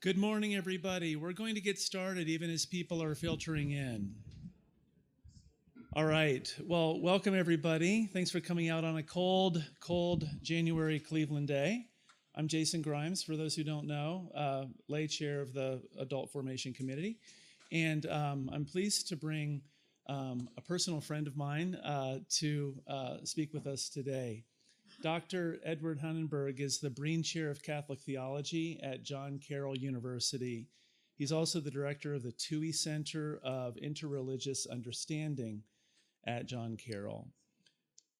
Good morning, everybody. We're going to get started even as people are filtering in. All right. Well, welcome, everybody. Thanks for coming out on a cold January Cleveland day. I'm Jason Grimes, for those who don't know, lay chair of the Adult Formation Committee. And I'm pleased to bring a personal friend of mine to speak with us today. Dr. Edward Hahnenberg is the Breen Chair of Catholic Theology at John Carroll University. He's also the director of the TUI Center of Interreligious Understanding at John Carroll.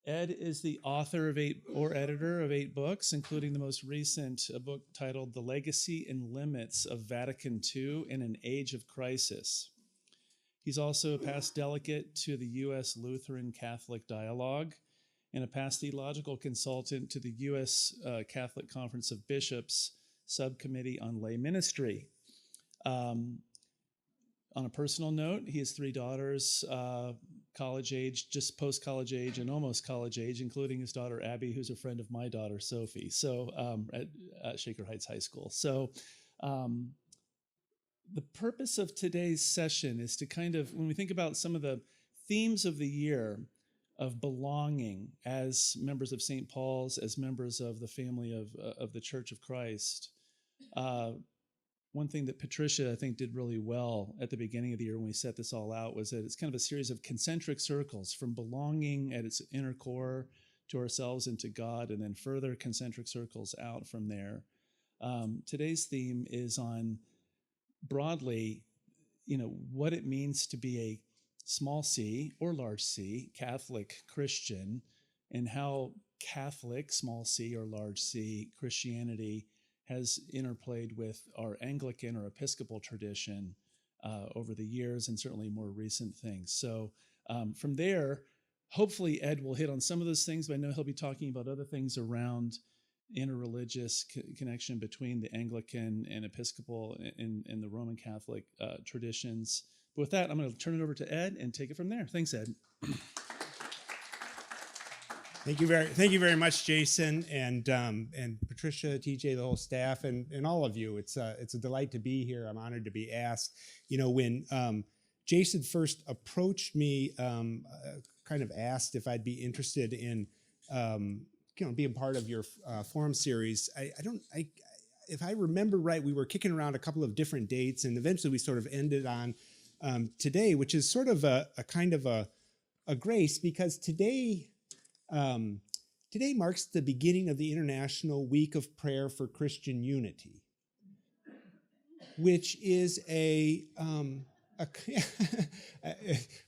Ed is the author of editor of 8 books, including the most recent, a book titled The Legacy and Limits of Vatican II in an Age of Crisis. He's also a past delegate to the U.S. Lutheran Catholic Dialogue and a past theological consultant to the U.S. Catholic Conference of Bishops Subcommittee on Lay Ministry. On a personal note, he has 3 daughters, college age, just post-college age, and almost college age, including his daughter Abby, who's a friend of my daughter Sophie, at Shaker Heights High School. So the purpose of today's session is to kind of, when we think about some of the themes of the year, of belonging as members of St. Paul's, as members of the family of the Church of Christ. One thing that Patricia, I think, did really well at the beginning of the year when we set this all out was that it's kind of a series of concentric circles from belonging at its inner core to ourselves and to God, and then further concentric circles out from there. Today's theme is on broadly, what it means to be a small c or large c Catholic Christian, and how Catholic small c or large c Christianity has interplayed with our Anglican or Episcopal tradition over the years, and certainly more recent things. So from there, hopefully Ed will hit on some of those things, but I know he'll be talking about other things around interreligious connection between the Anglican and Episcopal and the Roman Catholic traditions. But with that, I'm going to turn it over to Ed and take it from there. Thanks, Ed. Thank you very much, Jason, and Patricia, TJ, the whole staff, and all of you. It's a delight to be here. I'm honored to be asked. When Jason first approached me, kind of asked if I'd be interested in being part of your forum series. If I remember right, we were kicking around a couple of different dates, and eventually we sort of ended on today, which is sort of a kind of a grace, because today marks the beginning of the International Week of Prayer for Christian Unity, which is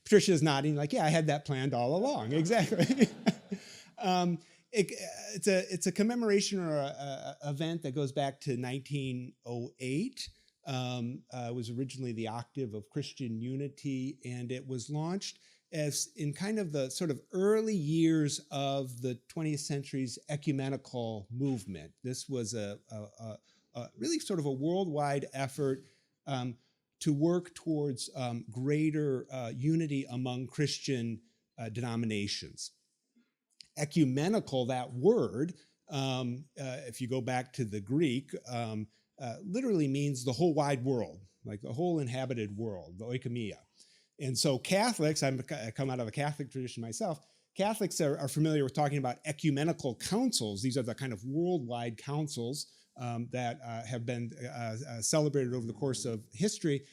Patricia's nodding like, yeah, I had that planned all along. Exactly. It's a commemoration or a event that goes back to 1908. It was originally the Octave of Christian Unity, and it was launched as in kind of the sort of early years of the 20th century's ecumenical movement. This was a really sort of a worldwide effort to work towards greater unity among Christian denominations. Ecumenical, that word, if you go back to the Greek, literally means the whole wide world, like the whole inhabited world, the oikoumia. And so Catholics, I come out of a Catholic tradition myself, Catholics are familiar with talking about ecumenical councils. These are the kind of worldwide councils that have been celebrated over the course of history.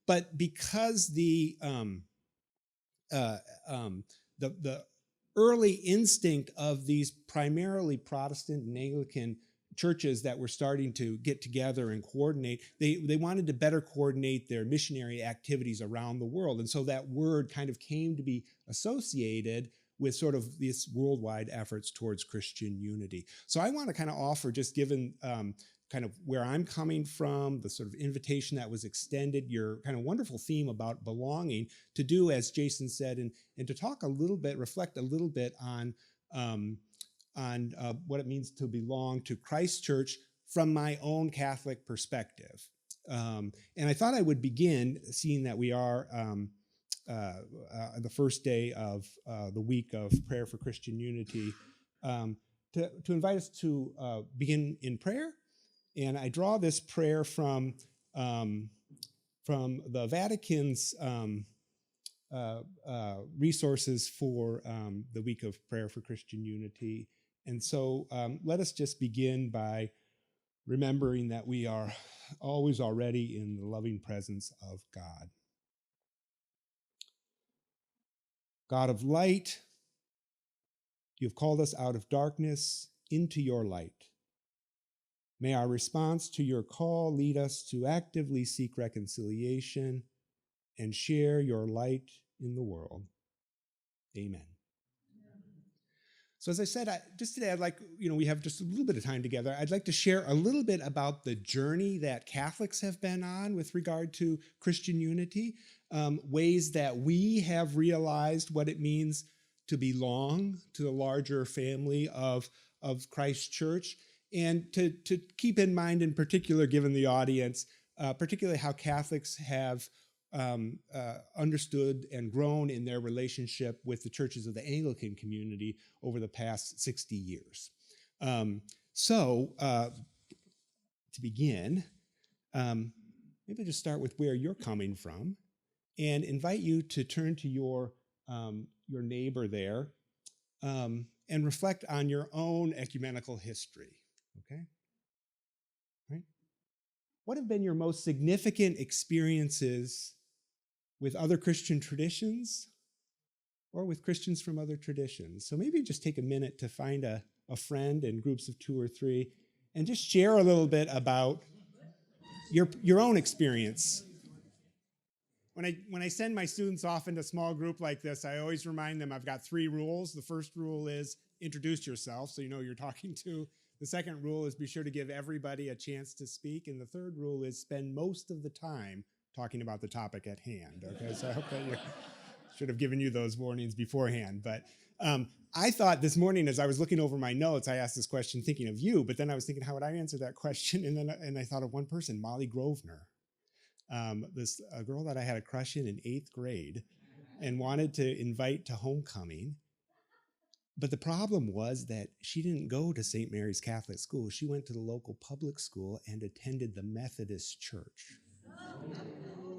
But because the early instinct of these primarily Protestant and Anglican churches that were starting to get together and coordinate, they wanted to better coordinate their missionary activities around the world. And so that word kind of came to be associated with sort of these worldwide efforts towards Christian unity. So I want to kind of offer, just given kind of where I'm coming from, the sort of invitation that was extended, your kind of wonderful theme about belonging, to do, as Jason said, and to talk a little bit, reflect a little bit on what it means to belong to Christ Church from my own Catholic perspective. And I thought I would begin, seeing that we are the first day of the week of Prayer for Christian Unity, to invite us to begin in prayer. And I draw this prayer from from the Vatican's resources for the Week of Prayer for Christian Unity. And so let us just begin by remembering that we are always already in the loving presence of God. God of light, you have called us out of darkness into your light. May our response to your call lead us to actively seek reconciliation and share your light in the world. Amen. So as I said, just today, I'd like, we have just a little bit of time together. I'd like to share a little bit about the journey that Catholics have been on with regard to Christian unity, ways that we have realized what it means to belong to the larger family of Christ's Church, and to keep in mind in particular, given the audience, particularly how Catholics have understood and grown in their relationship with the churches of the Anglican community over the past 60 years. To begin, maybe just start with where you're coming from and invite you to turn to your neighbor there and reflect on your own ecumenical history, okay? Right? What have been your most significant experiences with other Christian traditions or with Christians from other traditions? So maybe just take a minute to find a friend in groups of 2 or 3 and just share a little bit about your own experience. When I send my students off into a small group like this, I always remind them I've got 3 rules. The first rule is introduce yourself so you know who you're talking to. The second rule is be sure to give everybody a chance to speak. And the third rule is spend most of the time talking about the topic at hand. Okay, so I hope that you should have given you those warnings beforehand. But I thought this morning as I was looking over my notes, I asked this question thinking of you, but then I was thinking, how would I answer that question? And I thought of one person, Molly Grosvenor. A girl that I had a crush in 8th grade and wanted to invite to homecoming. But the problem was that she didn't go to St. Mary's Catholic School. She went to the local public school and attended the Methodist Church.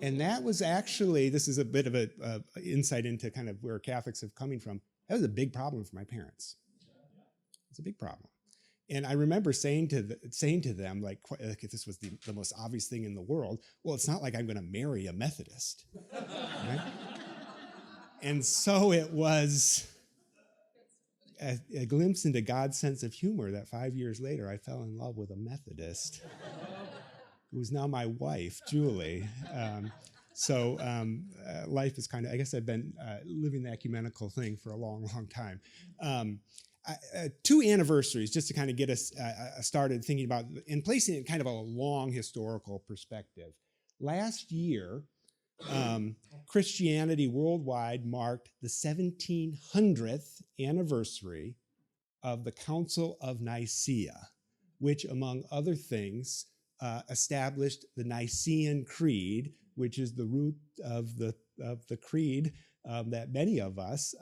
And that was actually, this is a bit of an insight into kind of where Catholics have coming from. That was a big problem for my parents. It's a big problem. And I remember saying to them, like if this was the most obvious thing in the world, well, it's not like I'm going to marry a Methodist. Right? And so it was a glimpse into God's sense of humor that 5 years later, I fell in love with a Methodist who is now my wife, Julie. Life is kind of, I guess I've been living the ecumenical thing for a long, long time. 2 anniversaries, just to kind of get us started thinking about and placing it in kind of a long historical perspective. Last year, Christianity worldwide marked the 1700th anniversary of the Council of Nicaea, which, among other things, established the Nicene Creed, which is the root of the creed that many of us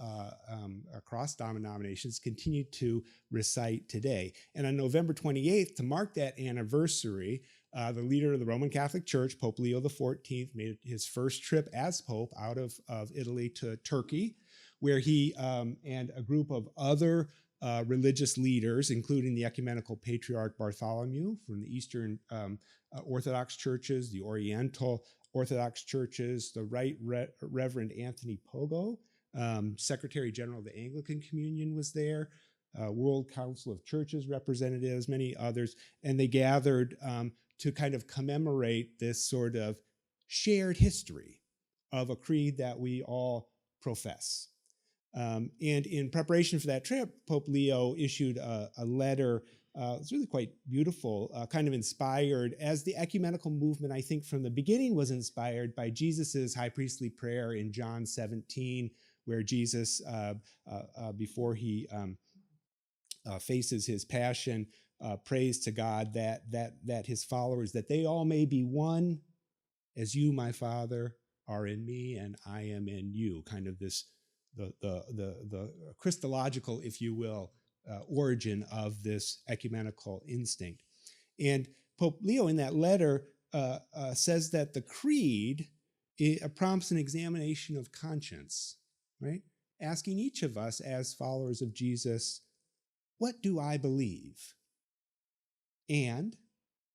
across denominations continue to recite today. And on November 28th, to mark that anniversary, the leader of the Roman Catholic Church, Pope Leo XIV, made his first trip as Pope out of Italy to Turkey, where he and a group of other religious leaders, including the Ecumenical Patriarch Bartholomew from the Eastern Orthodox churches, the Oriental Orthodox churches, the Right Reverend Anthony Pogo, Secretary General of the Anglican Communion was there, World Council of Churches representatives, many others, and they gathered to kind of commemorate this sort of shared history of a creed that we all profess. And in preparation for that trip, Pope Leo issued a letter. It's really quite beautiful, kind of inspired, as the ecumenical movement, I think, from the beginning was inspired by Jesus's high priestly prayer in John 17, where Jesus, before he faces his passion, prays to God that his followers, that they all may be one, as you, my Father, are in me and I am in you. Kind of this the Christological, if you will, origin of this ecumenical instinct. And Pope Leo, in that letter, says that the creed prompts an examination of conscience, right? Asking each of us as followers of Jesus, what do I believe? And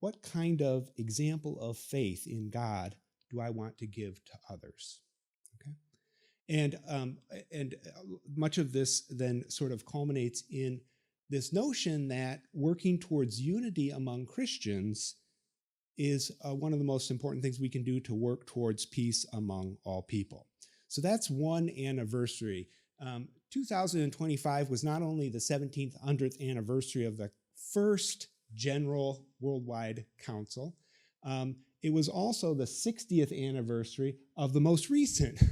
what kind of example of faith in God do I want to give to others? Okay, and much of this then sort of culminates in this notion that working towards unity among Christians is one of the most important things we can do to work towards peace among all people. So that's one anniversary. 2025 was not only the 1700th anniversary of the first General Worldwide Council, it was also the 60th anniversary of the most recent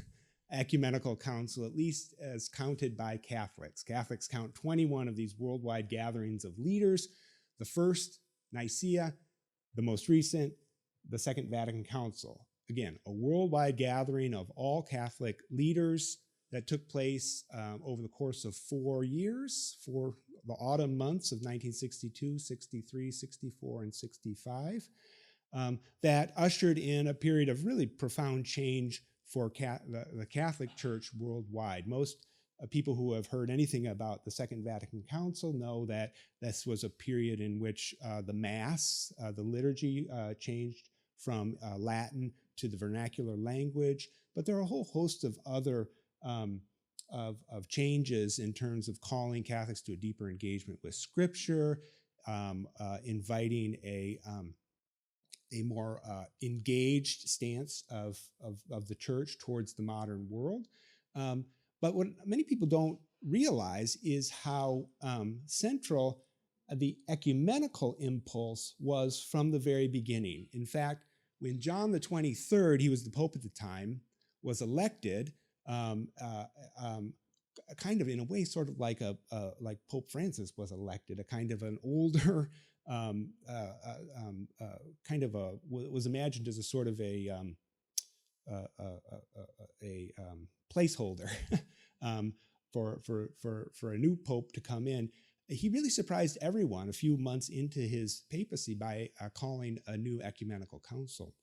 Ecumenical Council, at least as counted by Catholics. Catholics count 21 of these worldwide gatherings of leaders. The first, Nicaea, the most recent, the Second Vatican Council. Again, a worldwide gathering of all Catholic leaders that took place over the course of 4 years, for the autumn months of 1962, 63, 64, and 65, that ushered in a period of really profound change for the Catholic Church worldwide. Most people who have heard anything about the Second Vatican Council know that this was a period in which the Mass, the liturgy, changed from Latin to the vernacular language, but there are a whole host of other of changes in terms of calling Catholics to a deeper engagement with Scripture, inviting a more engaged stance of the Church towards the modern world. But what many people don't realize is how central the ecumenical impulse was from the very beginning. In fact, when John the 23rd, he was the Pope at the time, was elected, kind of in a way, sort of like like Pope Francis was elected, a kind of an older, was imagined as a sort of a placeholder for a new pope to come in. He really surprised everyone a few months into his papacy by calling a new ecumenical council.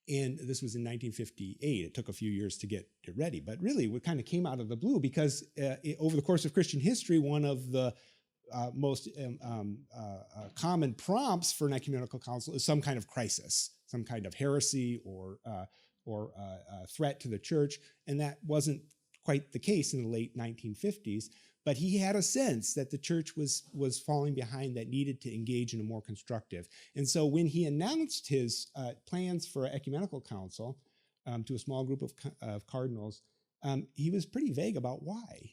And this was in 1958. It took a few years to get it ready, but really it kind of came out of the blue because over the course of Christian history, one of the most common prompts for an ecumenical council is some kind of crisis, some kind of heresy or threat to the church, and that wasn't quite the case in the late 1950s. But he had a sense that the church was falling behind, that needed to engage in a more constructive. And so when he announced his plans for an ecumenical council to a small group of cardinals, he was pretty vague about why.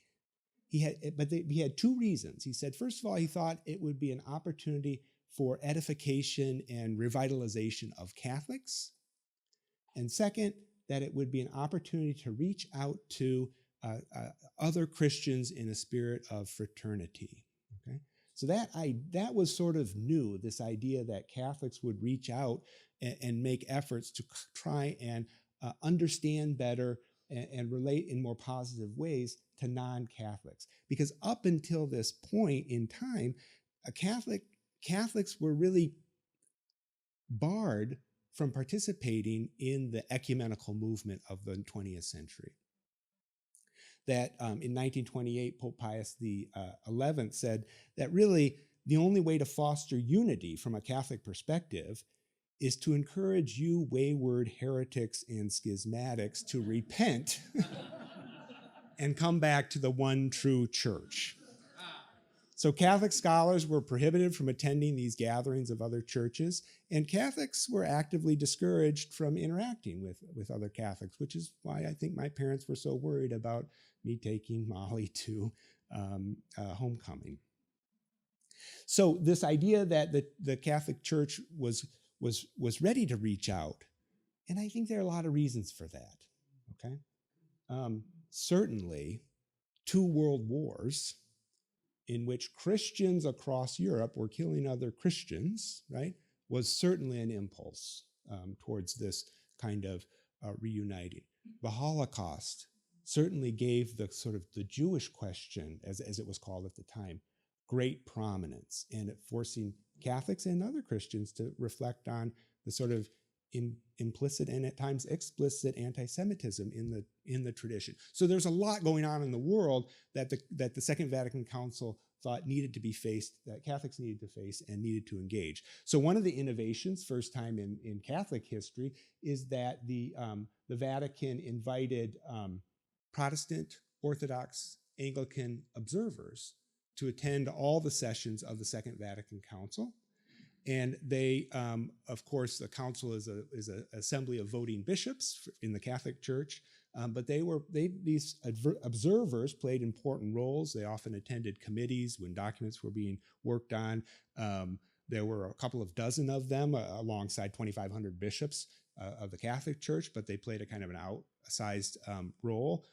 He had two reasons. He said, first of all, he thought it would be an opportunity for edification and revitalization of Catholics. And second, that it would be an opportunity to reach out to other Christians in a spirit of fraternity. Okay, so that was sort of new. This idea that Catholics would reach out and make efforts to try and understand better and relate in more positive ways to non-Catholics, because up until this point in time, Catholics were really barred from participating in the ecumenical movement of the 20th century. That in 1928, Pope Pius XI said that really the only way to foster unity from a Catholic perspective is to encourage you wayward heretics and schismatics to repent and come back to the one true church. So Catholic scholars were prohibited from attending these gatherings of other churches, and Catholics were actively discouraged from interacting with other Catholics, which is why I think my parents were so worried about me taking Molly to homecoming. So this idea that the Catholic Church was ready to reach out, and I think there are a lot of reasons for that. Okay, certainly 2 world wars in which Christians across Europe were killing other Christians, right, was certainly an impulse towards this kind of reuniting. The Holocaust certainly gave the sort of the Jewish question, as it was called at the time, great prominence, and it forcing Catholics and other Christians to reflect on the sort of implicit and at times explicit anti-Semitism in the tradition. So there's a lot going on in the world that the Second Vatican Council thought needed to be faced, that Catholics needed to face and needed to engage. So one of the innovations, first time in Catholic history, is that the Vatican invited Protestant, Orthodox, Anglican observers to attend all the sessions of the Second Vatican Council. And they, of course, the council is an assembly of voting bishops in the Catholic Church, but these observers played important roles. They often attended committees when documents were being worked on. There were a couple of dozen of them alongside 2,500 bishops of the Catholic Church, but they played a kind of an outsized role.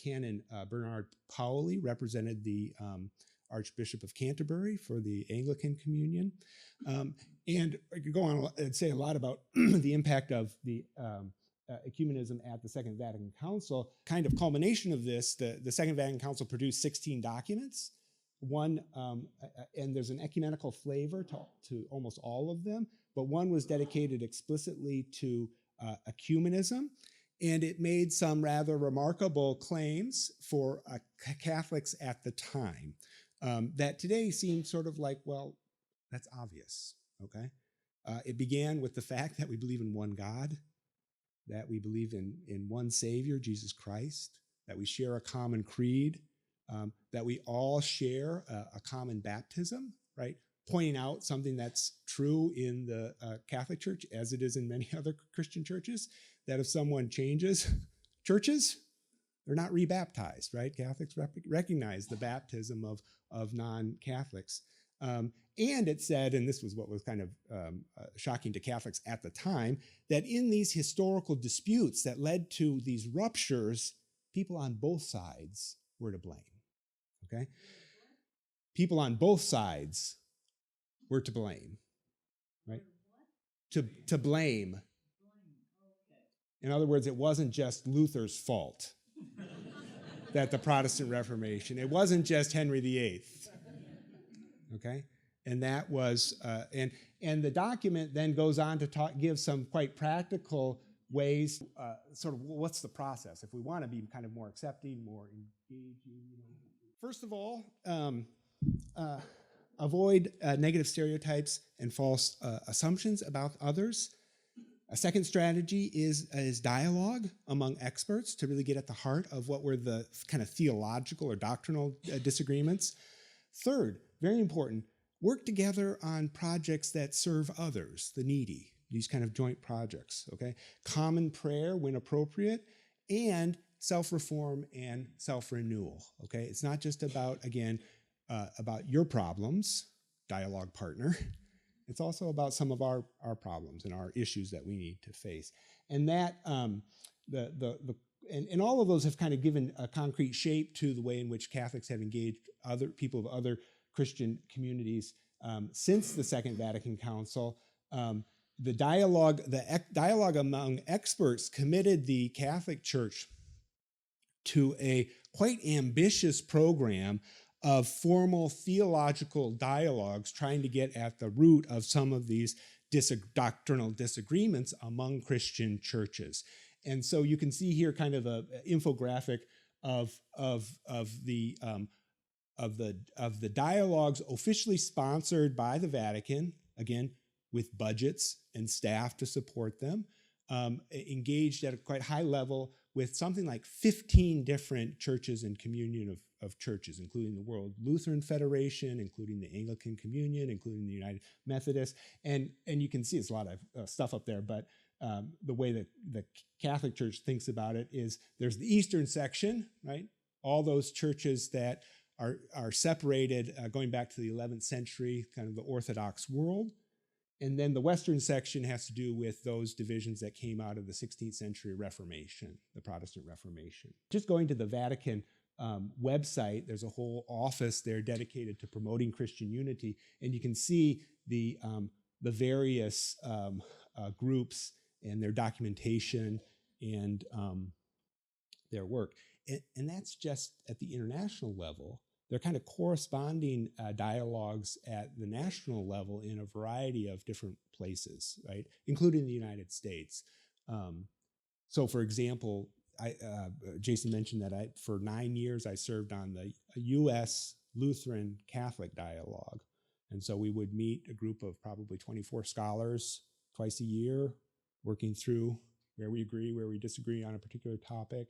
Canon Bernard Pauli represented the Archbishop of Canterbury for the Anglican Communion. And I could go on and say a lot about the impact of the ecumenism at the Second Vatican Council. Kind of culmination of this, the Second Vatican Council produced 16 documents. One, and there's an ecumenical flavor to almost all of them, but one was dedicated explicitly to ecumenism. And it made some rather remarkable claims for Catholics at the time. That today seems sort of like, well, that's obvious, okay? It began with the fact that we believe in one God, that we believe in one Savior, Jesus Christ, that we share a common creed, that we all share a common baptism, right? Pointing out something that's true in the Catholic Church, as it is in many other Christian churches, that if someone changes churches, they're not rebaptized, right? Catholics recognize the baptism of non-Catholics. And it said, and this was what was kind of shocking to Catholics at the time, that in these historical disputes that led to these ruptures, people on both sides were to blame, okay? People on both sides were to blame, right? To blame. In other words, it wasn't just Luther's fault that the Protestant Reformation, it wasn't just Henry VIII, okay? And that was, and the document then goes on to give some quite practical ways, sort of what's the process if we want to be kind of more accepting, more engaging. First of all, avoid negative stereotypes and false assumptions about others. A second strategy is dialogue among experts to really get at the heart of what were the kind of theological or doctrinal disagreements. Third, very important, work together on projects that serve others, the needy, these kind of joint projects, okay? Common prayer when appropriate, and self-reform and self-renewal, okay? It's not just about, again, about your problems, dialogue partner. It's also about some of our problems and our issues that we need to face. And that, and all of those have kind of given a concrete shape to the way in which Catholics have engaged other people of other Christian communities since the Second Vatican Council. The dialogue among experts committed the Catholic Church to a quite ambitious program of formal theological dialogues trying to get at the root of some of these doctrinal disagreements among Christian churches. And so you can see here kind of an infographic of the dialogues officially sponsored by the Vatican, again, with budgets and staff to support them, engaged at a quite high level with something like 15 different churches and communion of churches, including the World Lutheran Federation, including the Anglican Communion, including the United Methodists. And you can see it's a lot of stuff up there, but the way that the Catholic Church thinks about it is there's the Eastern section, right? All those churches that are separated going back to the 11th century, kind of the Orthodox world. And then the Western section has to do with those divisions that came out of the 16th century Reformation, the Protestant Reformation. Just going to the Vatican website, there's a whole office there dedicated to promoting Christian unity, and you can see the various groups and their documentation and their work. And that's just at the international level. There are kind of corresponding dialogues at the national level in a variety of different places, right, including the United States. So, for example, Jason mentioned that for 9 years I served on the U.S. Lutheran Catholic Dialogue. And so we would meet a group of probably 24 scholars twice a year, working through where we agree, where we disagree on a particular topic,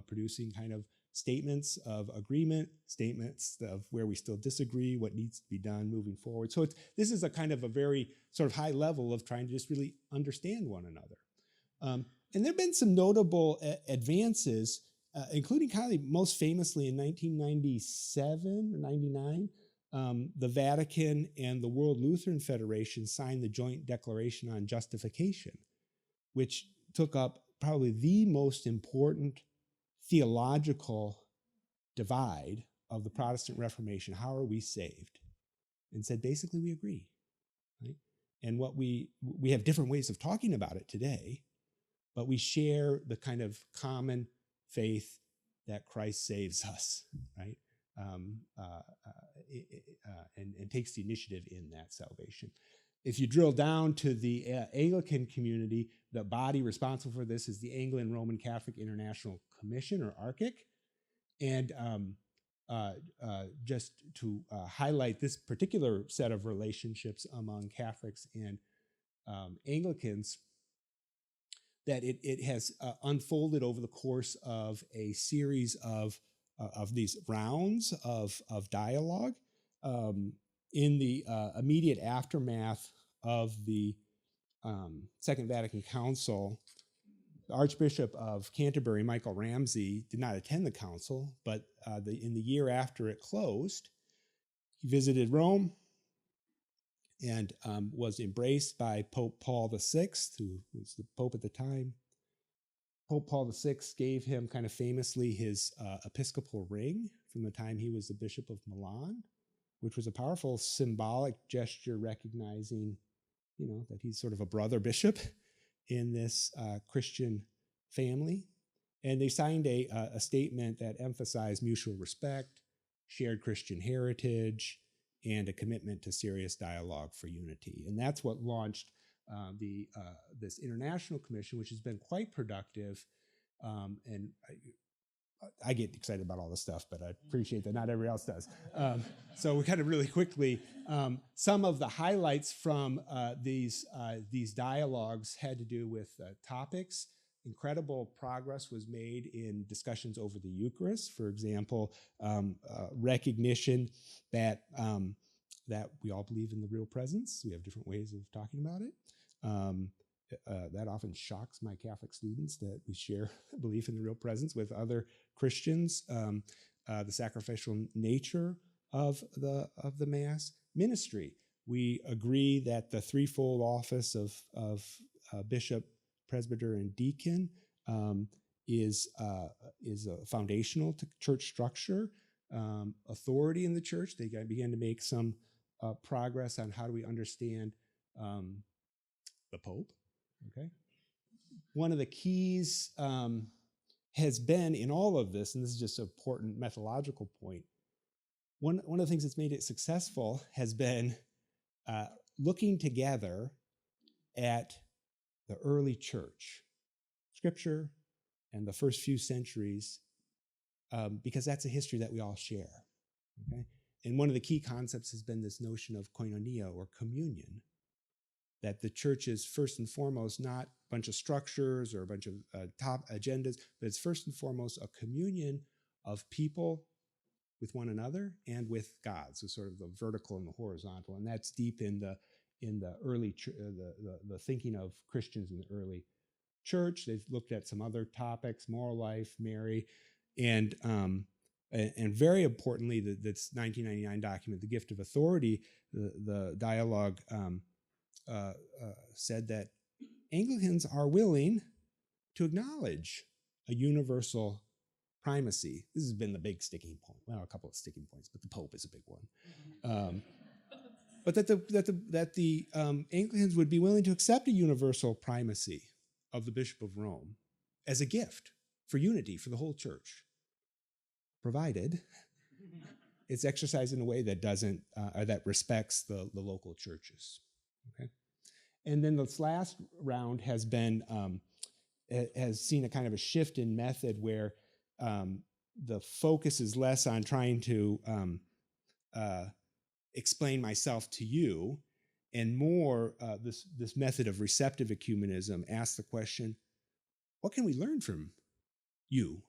producing kind of statements of agreement, statements of where we still disagree, what needs to be done moving forward. So this is a kind of a very sort of high level of trying to just really understand one another. And there have been some notable advances, including kind of most famously in 1997 or 99, the Vatican and the World Lutheran Federation signed the Joint Declaration on Justification, which took up probably the most important theological divide of the Protestant Reformation. How are we saved? And said, basically, we agree. Right? And what we have different ways of talking about it today, but we share the kind of common faith that Christ saves us, right? And takes the initiative in that salvation. If you drill down to the Anglican community, the body responsible for this is the Roman Catholic International Commission, or ARCIC. And just to highlight this particular set of relationships among Catholics and Anglicans, that it has unfolded over the course of a series of these rounds of dialogue. In the immediate aftermath of the Second Vatican Council, the Archbishop of Canterbury, Michael Ramsey, did not attend the council, but in the year after it closed, he visited Rome and was embraced by Pope Paul VI, who was the Pope at the time. Pope Paul VI gave him kind of famously his Episcopal ring from the time he was the Bishop of Milan, which was a powerful symbolic gesture recognizing, that he's sort of a brother bishop in this Christian family. And they signed a statement that emphasized mutual respect, shared Christian heritage, and a commitment to serious dialogue for unity. And that's what launched this international commission, which has been quite productive. And I get excited about all this stuff, but I appreciate that not everybody else does. So we kind of really quickly, some of the highlights from these dialogues had to do with topics. Incredible progress was made in discussions over the Eucharist. For example, recognition that we all believe in the real presence. We have different ways of talking about it. That often shocks my Catholic students, that we share belief in the real presence with other Christians. The sacrificial nature of the Mass. Ministry. We agree that the threefold office of bishop, presbyter, and deacon is foundational to church structure. Authority in the church. They began to make some progress on how do we understand the Pope. Okay. One of the keys has been in all of this, and this is just an important methodological point, one of the things that's made it successful has been looking together at the early church, Scripture, and the first few centuries, because that's a history that we all share. Okay? And one of the key concepts has been this notion of koinonia, or communion, that the church is first and foremost not a bunch of structures or a bunch of top agendas, but it's first and foremost a communion of people with one another and with God. So sort of the vertical and the horizontal, and that's deep in the early the thinking of Christians in the early church. They've looked at some other topics: moral life, Mary, and very importantly, this 1999 document, The Gift of Authority, the dialogue. Said that Anglicans are willing to acknowledge a universal primacy. This has been the big sticking point. Well, a couple of sticking points, but the Pope is a big one. But that the Anglicans would be willing to accept a universal primacy of the Bishop of Rome as a gift for unity for the whole church, provided it's exercised in a way that doesn't or that respects the local churches. Okay, And then this last round has been has seen a kind of a shift in method where the focus is less on trying to explain myself to you, and more this method of receptive ecumenism asks the question, what can we learn from you,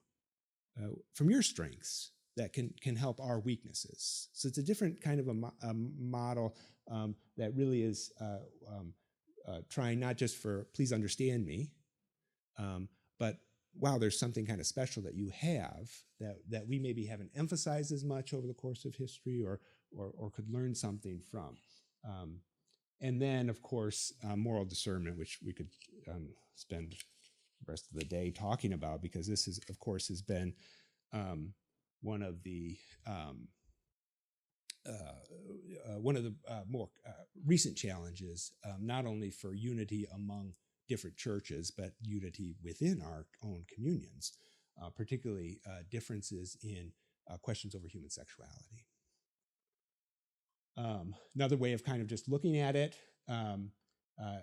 from your strengths that can help our weaknesses? So it's a different kind of a model that really is trying not just for please understand me, but wow, there's something kind of special that you have that we maybe haven't emphasized as much over the course of history, or could learn something from. And then, of course, moral discernment, which we could spend the rest of the day talking about, because this is, of course, has been one of the more recent challenges, not only for unity among different churches, but unity within our own communions, particularly differences in questions over human sexuality. Another way of kind of just looking at it,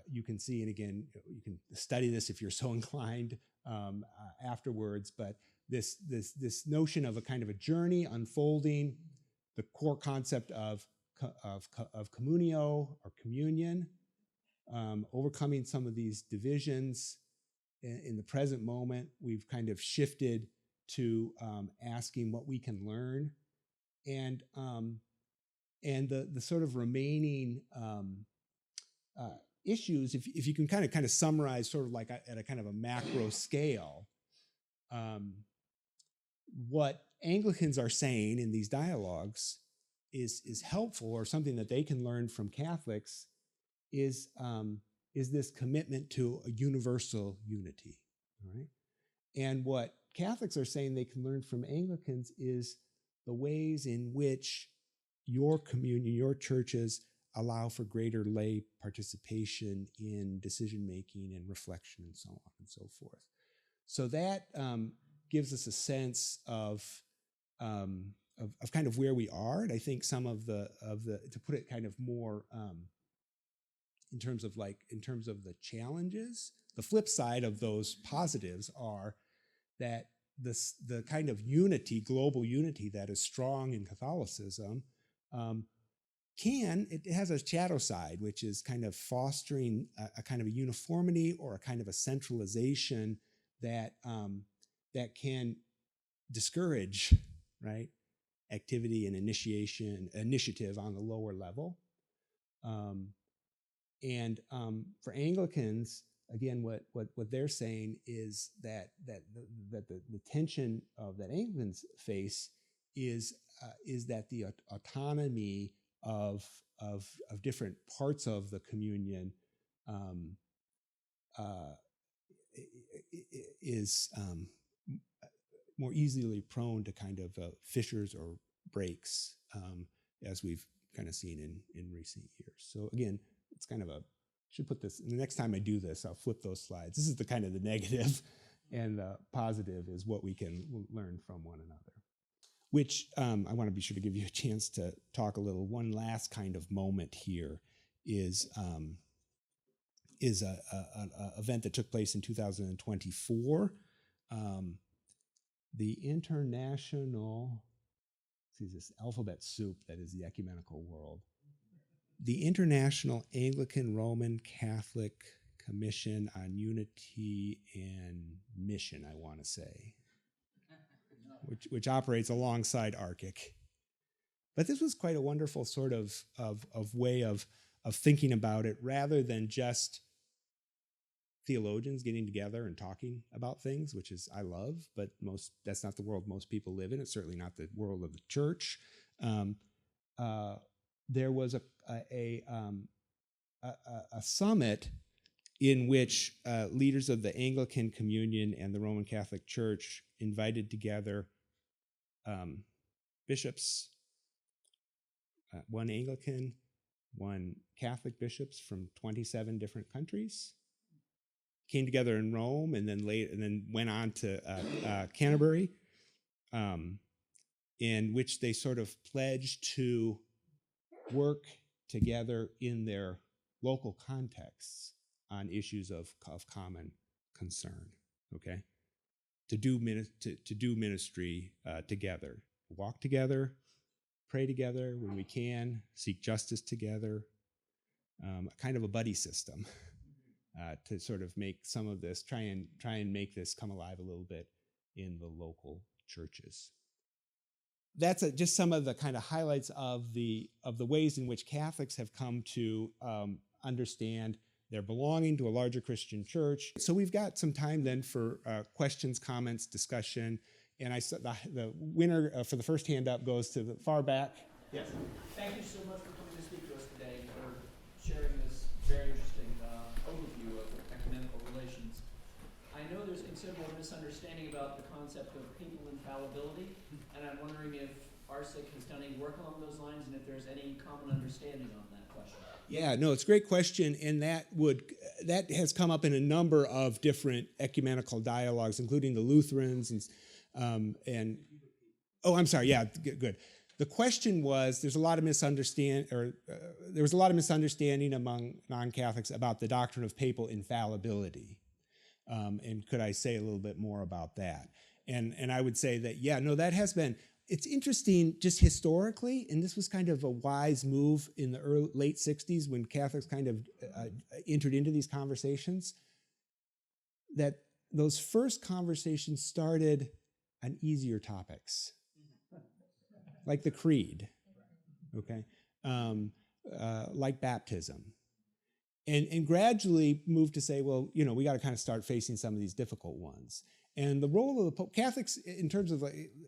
you can see, and again, you can study this if you're so inclined afterwards, but this notion of a kind of a journey unfolding, the core concept of communio or communion, overcoming some of these divisions. In the present moment, we've kind of shifted to asking what we can learn, and the sort of remaining issues, if you can kind of summarize sort of like at a kind of a macro scale, what Anglicans are saying in these dialogues is helpful, or something that they can learn from Catholics, is this commitment to a universal unity, right? And what Catholics are saying they can learn from Anglicans is the ways in which your communion, your churches, allow for greater lay participation in decision-making and reflection and so on and so forth. So that gives us a sense of kind of where we are. And I think some of the to put it kind of more in terms of the challenges, the flip side of those positives are that the kind of unity, global unity that is strong in Catholicism, it has a shadow side, which is kind of fostering a kind of a uniformity or a kind of a centralization that can discourage, right, activity and initiative on the lower level. And for Anglicans, again, what they're saying is that the tension that Anglicans face is that the autonomy of different parts of the communion is more easily prone to kind of fissures or breaks, as we've kind of seen in recent years. So again, it's kind of should put this, the next time I do this, I'll flip those slides. This is the kind of the negative, and the positive is what we can learn from one another. Which I want to be sure to give you a chance to talk a little. One last kind of moment here is an event that took place in 2024. The international, this alphabet soup that is the ecumenical world. The International Anglican Roman Catholic Commission on Unity and Mission, I want to say, which operates alongside ARCIC. But this was quite a wonderful sort of way of thinking about it, rather than just theologians getting together and talking about things, which is I love, but that's not the world most people live in. It's certainly not the world of the church. There was a summit in which leaders of the Anglican Communion and the Roman Catholic Church invited together bishops, one Anglican, one Catholic bishops from 27 different countries, came together in Rome, and then went on to Canterbury, in which they sort of pledged to work together in their local contexts on issues of common concern, okay? To do ministry together, walk together, pray together when we can, seek justice together, kind of a buddy system to sort of make some of this, try and make this come alive a little bit in the local churches. That's just some of the kind of highlights of the ways in which Catholics have come to understand their belonging to a larger Christian church. So we've got some time then for questions, comments, discussion. And I saw the winner for the first hand up goes to the far back. Yes. Thank you so much for coming to speak to us today and for sharing this very interesting overview of ecumenical relations. I know there's considerable misunderstanding about the concept of papal infallibility, and I'm wondering if RSIC has done any work along those lines and if there's any common understanding on that question. Yeah, no, it's a great question, and that has come up in a number of different ecumenical dialogues, including the Lutherans and oh, I'm sorry, yeah, good. The question was, there was a lot of misunderstanding among non-Catholics about the doctrine of papal infallibility. And could I say a little bit more about that? And I would say that, yeah, no, that has been, it's interesting just historically, and this was kind of a wise move in the late 60s when Catholics kind of entered into these conversations, that those first conversations started on easier topics, like the creed, okay, like baptism. And gradually moved to say, well, you know, we got to kind of start facing some of these difficult ones. And the role of the Pope, Catholics, in terms of,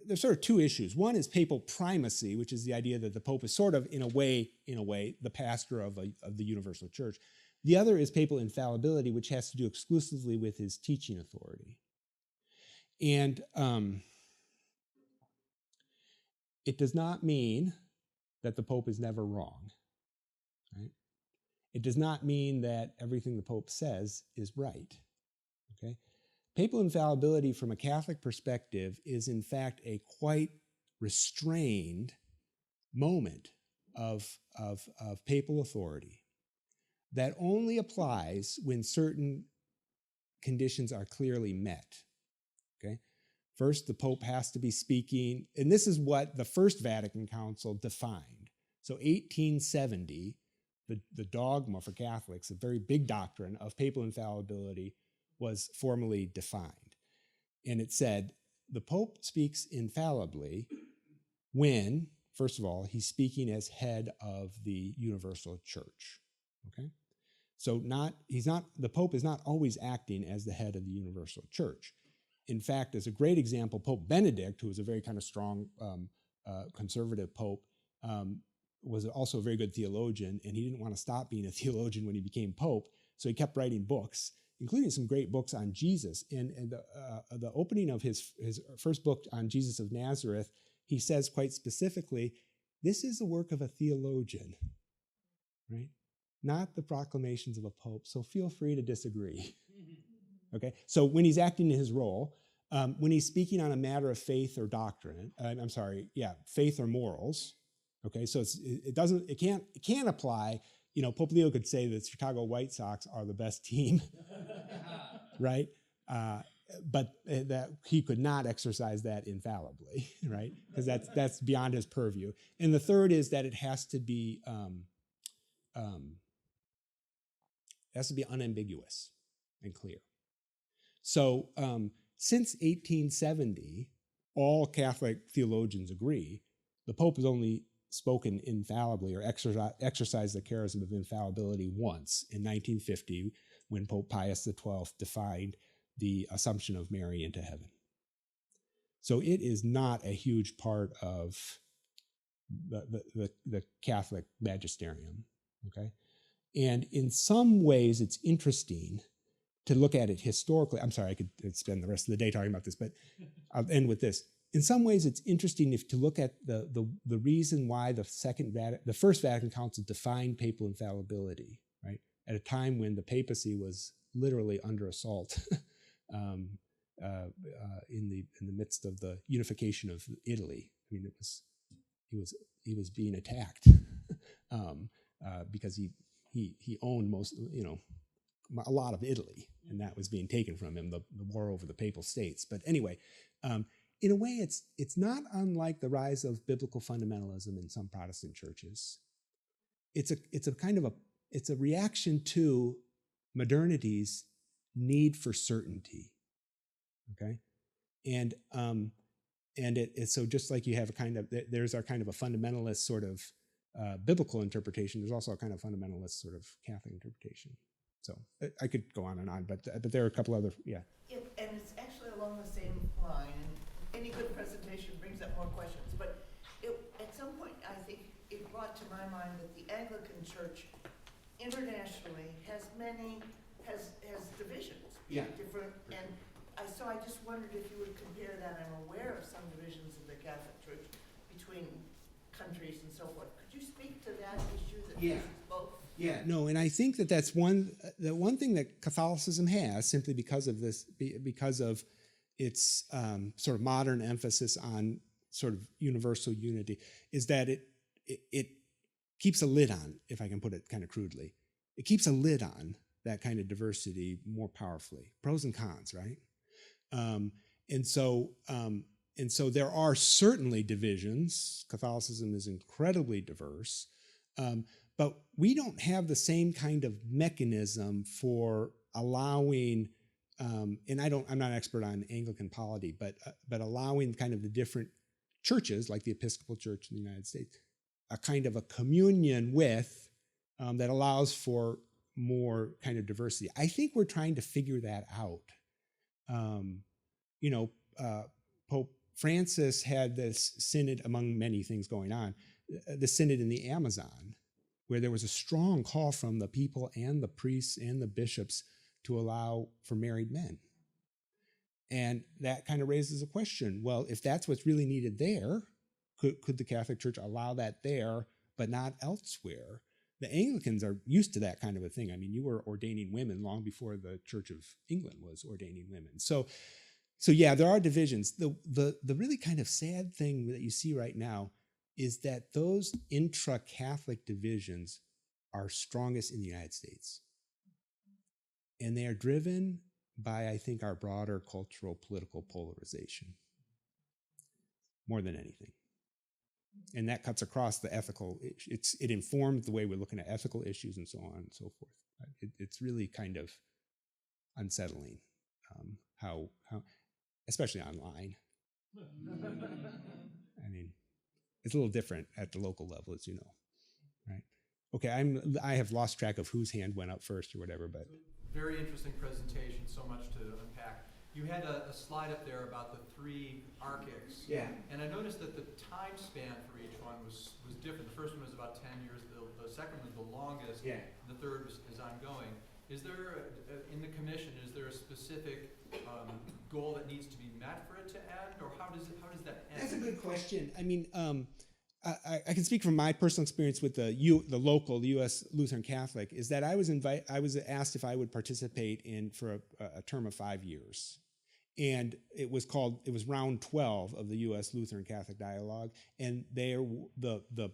there's sort of two issues. One is papal primacy, which is the idea that the Pope is sort of, in a way, the pastor of the universal church. The other is papal infallibility, which has to do exclusively with his teaching authority. And it does not mean that the Pope is never wrong, right? It does not mean that everything the Pope says is right, okay? Papal infallibility from a Catholic perspective is in fact a quite restrained moment of papal authority that only applies when certain conditions are clearly met, okay? First, the Pope has to be speaking, and this is what the First Vatican Council defined. So 1870, the dogma for Catholics, a very big doctrine of papal infallibility, was formally defined. And it said, the Pope speaks infallibly when, first of all, he's speaking as head of the universal church, okay? So the Pope is not always acting as the head of the universal church. In fact, as a great example, Pope Benedict, who was a very kind of strong conservative pope, was also a very good theologian, and he didn't want to stop being a theologian when he became pope, so he kept writing books, including some great books on Jesus. And the opening of his first book on Jesus of Nazareth, he says quite specifically, this is the work of a theologian, right? Not the proclamations of a pope, so feel free to disagree. Okay, so when he's acting in his role, when he's speaking on a matter of faith or doctrine, faith or morals. Okay, so it can't apply. You know, Pope Leo could say that Chicago White Sox are the best team, right? But that he could not exercise that infallibly, right? Because that's beyond his purview. And the third is that it has to be unambiguous and clear. So since 1870, all Catholic theologians agree the Pope has only spoken infallibly or exercised the charism of infallibility once in 1950 when Pope Pius XII defined the Assumption of Mary into heaven. So it is not a huge part of the Catholic magisterium, okay? And in some ways it's interesting to look at it historically. I'm sorry, I could spend the rest of the day talking about this, but I'll end with this. In some ways, it's interesting to look at the reason why the First Vatican Council defined papal infallibility, right? At a time when the papacy was literally under assault in the midst of the unification of Italy. I mean, he was being attacked because he owned a lot of Italy, and that was being taken from him, the war over the Papal States. But anyway, in a way, it's not unlike the rise of biblical fundamentalism in some Protestant churches. It's a reaction to modernity's need for certainty. Okay, and so just like you have there's our kind of a fundamentalist sort of biblical interpretation. There's also a kind of fundamentalist sort of Catholic interpretation. So I could go on and on, but there are a couple other, yeah. And it's actually along the same line. And any good presentation brings up more questions. But at some point, I think it brought to my mind that the Anglican Church internationally has divisions. Yeah. Different, and so I just wondered if you would compare that. I'm aware of some divisions in the Catholic Church between countries and so forth. Could you speak to that issue that faces both? Yeah, no, and I think that's one thing that Catholicism has, simply because of its sort of modern emphasis on sort of universal unity, is that it keeps a lid on, if I can put it kind of crudely, it keeps a lid on that kind of diversity more powerfully. Pros and cons, right? And so there are certainly divisions. Catholicism is incredibly diverse. But we don't have the same kind of mechanism for allowing, and I'm not an expert on Anglican polity, but allowing kind of the different churches, like the Episcopal Church in the United States, a kind of a communion with that allows for more kind of diversity. I think we're trying to figure that out. Pope Francis had this synod, among many things going on, the synod in the Amazon, where there was a strong call from the people and the priests and the bishops to allow for married men. And that kind of raises a question. Well, if that's what's really needed there, could the Catholic Church allow that there, but not elsewhere? The Anglicans are used to that kind of a thing. I mean, you were ordaining women long before the Church of England was ordaining women. So yeah, there are divisions. The really kind of sad thing that you see right now is that those intra-Catholic divisions are strongest in the United States. And they are driven by, I think, our broader cultural, political polarization more than anything. And that cuts across the ethical, it informs the way we're looking at ethical issues and so on and so forth. It's really kind of unsettling how especially online. I mean, it's a little different at the local level, as you know, right? Okay, I have lost track of whose hand went up first or whatever, but. Very interesting presentation, so much to unpack. You had a slide up there about the 3 archics. Yeah. And I noticed that the time span for each one was different. The first one was about 10 years, the second was the longest, yeah. The third is ongoing. Is there, in the commission, is there a specific goal that needs to be met for it to end, or how does that end? That's a good question. I mean, I can speak from my personal experience with the local U.S. Lutheran Catholic, is that I was asked if I would participate for a term of 5 years. And it was round 12 of the U.S. Lutheran Catholic Dialogue, and the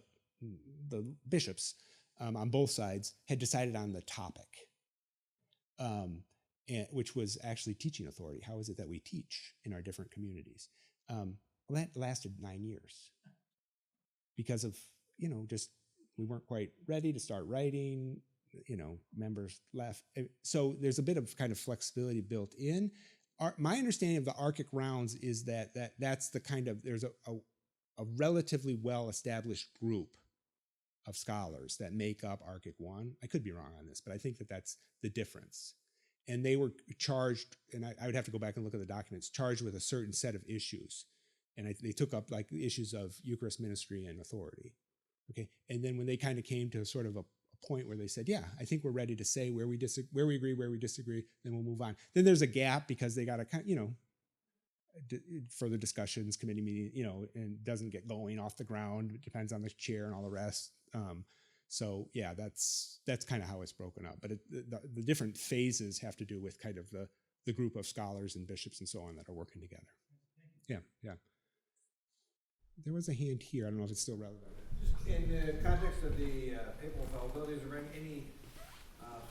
bishops on both sides had decided on the topic, which was actually teaching authority. How is it that we teach in our different communities? Well, that lasted 9 years because of, just we weren't quite ready to start writing, members left. So there's a bit of kind of flexibility built in. My understanding of the Archic rounds is that's the kind of, there's a relatively well-established group of scholars that make up Archic 1. I could be wrong on this, but I think that's the difference. And they were charged, and I would have to go back and look at the documents, charged with a certain set of issues. And they took up like the issues of Eucharist ministry and authority. Okay, and then when they kind of came to sort of a point where they said, yeah, I think we're ready to say where we agree, where we disagree, then we'll move on. Then there's a gap because they got to, further discussions, committee meeting, and doesn't get going off the ground. It depends on the chair and all the rest. So yeah, that's kind of how it's broken up. But the different phases have to do with kind of the group of scholars and bishops and so on that are working together. Yeah. There was a hand here. I don't know if it's still relevant. In the context of the papal fallibility, is there any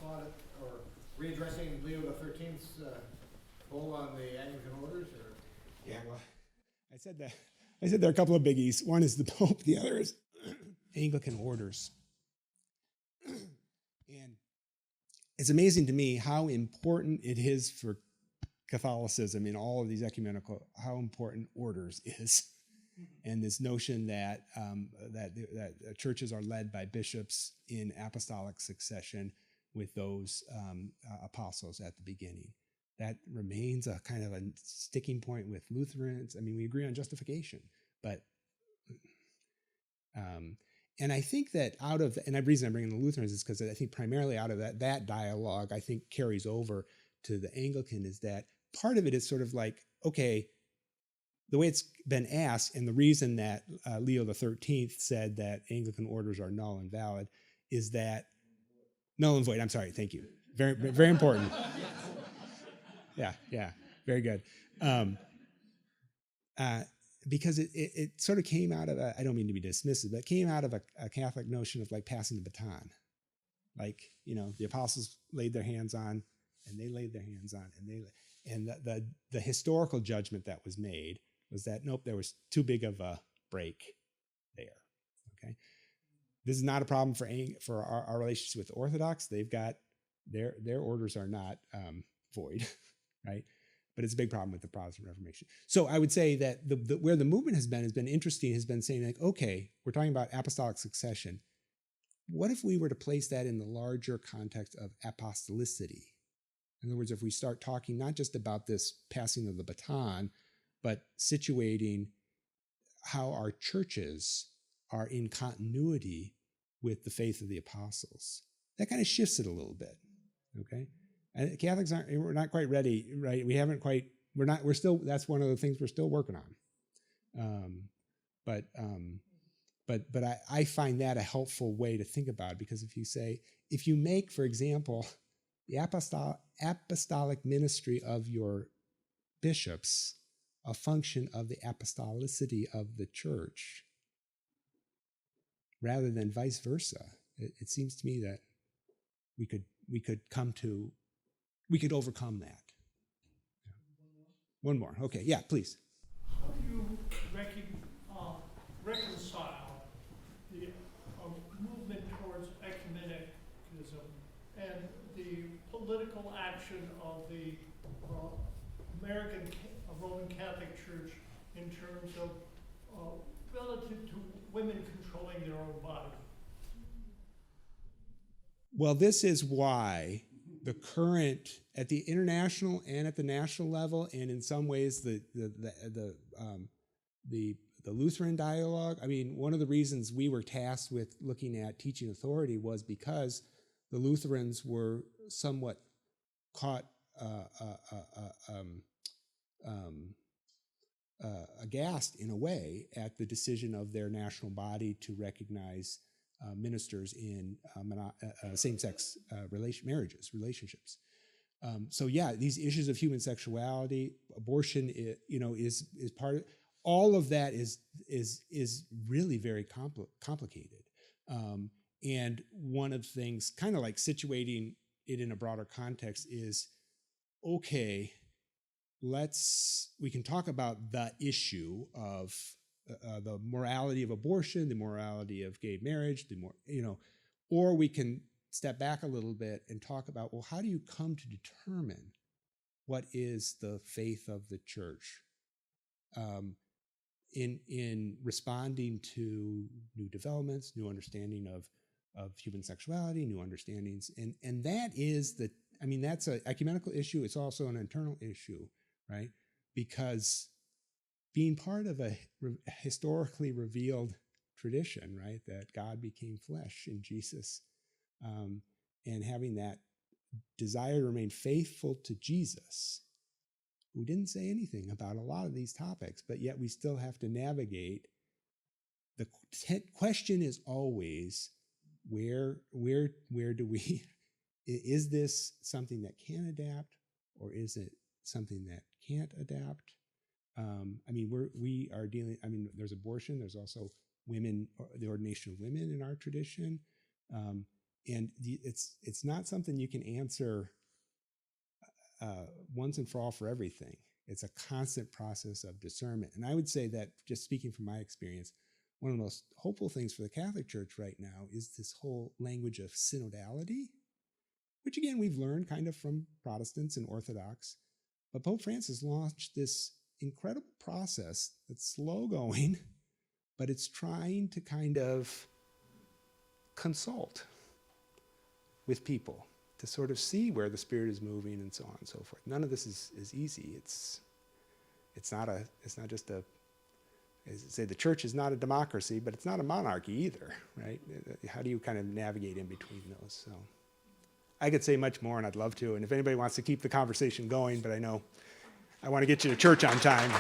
thought or readdressing Leo the 13th's bull on the Anglican orders, or? Yeah, well, I said there are a couple of biggies. One is the Pope, the other is Anglican orders. And it's amazing to me how important it is for Catholicism in all of these ecumenical, how important orders is. And this notion that that churches are led by bishops in apostolic succession with those apostles at the beginning. That remains a kind of a sticking point with Lutherans. I mean, we agree on justification, but and I think that and the reason I'm bringing the Lutherans is because I think primarily out of that dialogue, I think carries over to the Anglican, is that part of it is sort of like, okay, the way it's been asked, and the reason that Leo the 13th said that Anglican orders are null and valid is that null and void. I'm sorry, thank you. Very, very important. Yeah, very good. Because it sort of came out of I don't mean to be dismissive, but it came out of a Catholic notion of like passing the baton. Like, the apostles laid their hands on, and they laid their hands on, and the historical judgment that was made was that, nope, there was too big of a break there, okay? This is not a problem for our relationship with the Orthodox. They've got, their orders are not void, right? But it's a big problem with the Protestant Reformation. So I would say that where the movement has been interesting, has been saying like, okay, we're talking about apostolic succession. What if we were to place that in the larger context of apostolicity? In other words, if we start talking not just about this passing of the baton, but situating how our churches are in continuity with the faith of the apostles. That kind of shifts it a little bit, okay? And Catholics we're not quite ready, right? That's one of the things we're still working on. But I find that a helpful way to think about it, because if you make, for example, the apostolic ministry of your bishops a function of the apostolicity of the church, rather than vice versa, it seems to me that we could overcome that. One more. Okay, yeah, please. How do you reconcile the movement towards ecumenism and the political action of the American Roman Catholic Church in terms of relative to women controlling their own body? Well, this is why the current, at the international and at the national level, and in some ways the Lutheran dialogue. I mean, one of the reasons we were tasked with looking at teaching authority was because the Lutherans were somewhat caught aghast in a way at the decision of their national body to recognize ministers in same-sex relationships. So yeah, these issues of human sexuality, abortion, is part of all of that. Is really very complicated. And one of the things, kind of like situating it in a broader context, is okay. We can talk about the issue of the morality of abortion, the morality of gay marriage, or we can step back a little bit and talk about, well, how do you come to determine what is the faith of the church in responding to new developments, new understanding of human sexuality, new understandings, and that's an ecumenical issue. It's also an internal issue, right? Because being part of a historically revealed tradition, right, that God became flesh in Jesus, and having that desire to remain faithful to Jesus, who didn't say anything about a lot of these topics, but yet we still have to navigate. The question is always, where do we, is this something that can adapt, or is it something that can't adapt? We are dealing, there's abortion, there's also women, the ordination of women in our tradition. And it's not something you can answer once and for all for everything. It's a constant process of discernment. And I would say that, just speaking from my experience, one of the most hopeful things for the Catholic Church right now is this whole language of synodality, which again, we've learned kind of from Protestants and Orthodox. But Pope Francis launched this incredible process that's slow going, but it's trying to kind of consult with people to sort of see where the Spirit is moving and so on and so forth. None of this is easy. It's not just a, as I say, the church is not a democracy, but it's not a monarchy either, right? How do you kind of navigate in between those? So I could say much more, and I'd love to. And if anybody wants to keep the conversation going, but I know I want to get you to church on time.